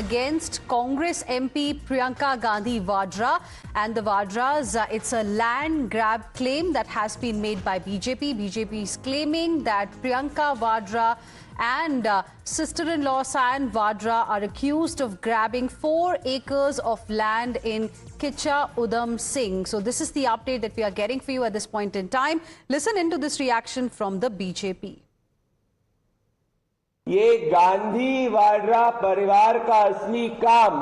against Congress MP Priyanka Gandhi Vadra and the Vadras. It's a land grab claim that has been made by BJP. BJP is claiming that Priyanka Vadra and sister-in-law Sayan Vadra are accused of grabbing 4 acres of land in Kicha Udham Singh. So this is the update that we are getting for you at this point in time. Listen into this reaction from the BJP. ये गांधी वाड्रा परिवार का असली काम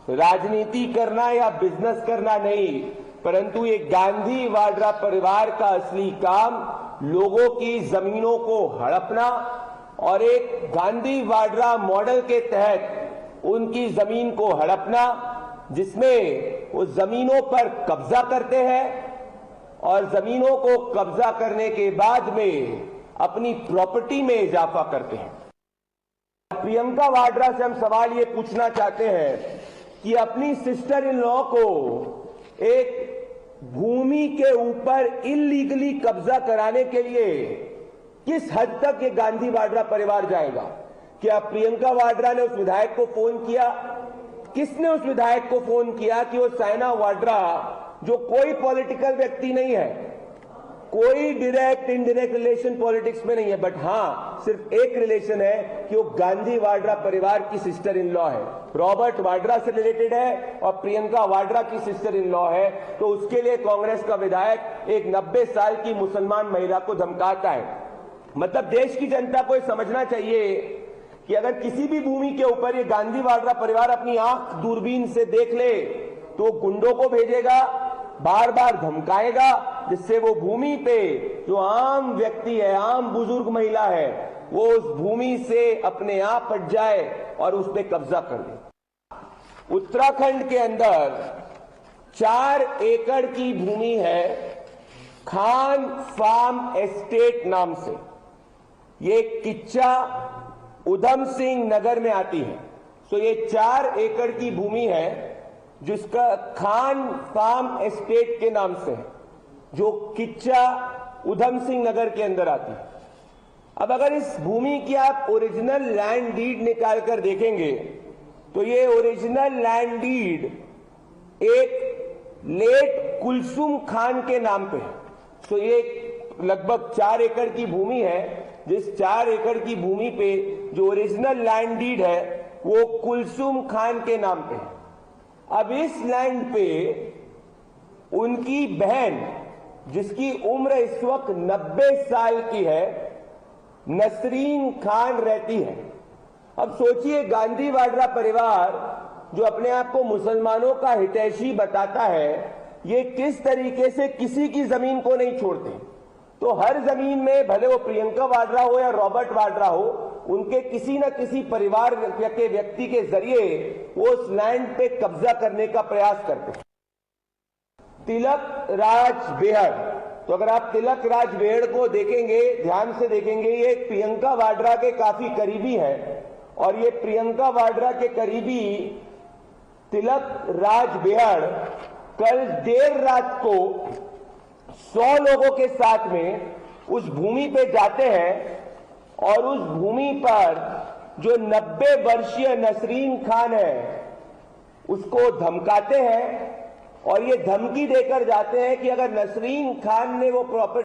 राजनीति करना या business करना नहीं, परंतु ये गांधी वाड्रा परिवार का असली काम लोगों की जमीनों को हड़पना और एक गांधी वाड्रा मॉडल के तहत उनकी जमीन को हड़पना, जिसमें वो जमीनों पर कब्जा करते हैं और जमीनों को कब्जा करने के बाद में अपनी प्रॉपर्टी में इजाफा करते हैं। प्रियंका वाड्रा से हम सवाल ये पूछना चाहते हैं कि अपनी सिस्टर इन लॉ को एक भूमि के ऊपर इलीगली कब्जा कराने के लिए किस हद तक ये गांधी वाड्रा परिवार जाएगा? क्या प्रियंका वाड्रा ने उस विधायक को फोन किया? किसने उस विधायक को फोन किया कि वो सायना वाड्रा, जो कोई पॉलिटिकल व्यक्ति नहीं है, कोई डायरेक्ट इनडायरेक्ट रिलेशन पॉलिटिक्स में नहीं है, बट हां सिर्फ एक रिलेशन है कि वो गांधी वाड्रा परिवार की सिस्टर इन लॉ है, रॉबर्ट वाड्रा से रिलेटेड है और प्रियंका वाड्रा की सिस्टर इन लॉ है, तो उसके लिए कांग्रेस का विधायक एक 90 साल की मुसलमान महिला को धमकाता है। मतलब देश की जनता को समझना चाहिए कि अगर किसी भी भूमि के ऊपर ये गांधी वाड्रा परिवार अपनी आंख दूरबीन से देख ले तो गुंडों को भेजेगा, बार बार धमकाएगा, जिससे वो भूमि पे जो आम व्यक्ति है, आम बुजुर्ग महिला है, वो उस भूमि से अपने आप हट जाए और उस पे कब्जा कर ले। उत्तराखंड के अंदर 4 एकड़ की भूमि है खान फार्म एस्टेट नाम से, ये किच्चा उधम सिंह नगर में आती है। तो ये 4 एकड़ की भूमि है जिसका खान फार्म एस्टेट के नाम से है, जो किच्चा उधम सिंह नगर के अंदर आती है। अब अगर इस भूमि की आप ओरिजिनल लैंड डीड निकाल कर देखेंगे तो ये ओरिजिनल लैंड डीड एक लेट कुलसुम खान के नाम पे है। तो ये लगभग 4 एकड़ की भूमि है, जिस 4 एकड़ की भूमि पे जो ओरिजिनल लैंड डीड है वो कुलसुम खान के नाम पे है। अब इस लैंड पे उनकी बहन, जिसकी उम्र इस वक्त 90 साल की है, नसरीन खान रहती है। अब सोचिए, गांधी वाड्रा परिवार जो अपने आप को मुसलमानों का हितैषी बताता है, ये किस तरीके से किसी की जमीन को नहीं छोड़ते। तो हर जमीन में, भले वो प्रियंका वाड्रा हो या रॉबर्ट वाड्रा हो, उनके किसी न किसी परिवार के व्यक्ति के जरिए वो उस लैंड पे कब्जा करने का प्रयास करते हैं। तिलक राज बेहड़, तो अगर आप तिलक राज बेहड़ को देखेंगे, ध्यान से देखेंगे, ये प्रियंका वाड्रा के काफी करीबी है और ये प्रियंका वाड्रा के करीबी तिलक राज बेहड़ कल देर रात को 100 लोगों के साथ में उस भूमि पे जाते हैं और उस भूमि पर जो 90 वर्षीय नसरीन खान है उसको धमकाते हैं और ये धमकी देकर जाते हैं कि अगर नसरीन खान ने वो प्रॉपर्टी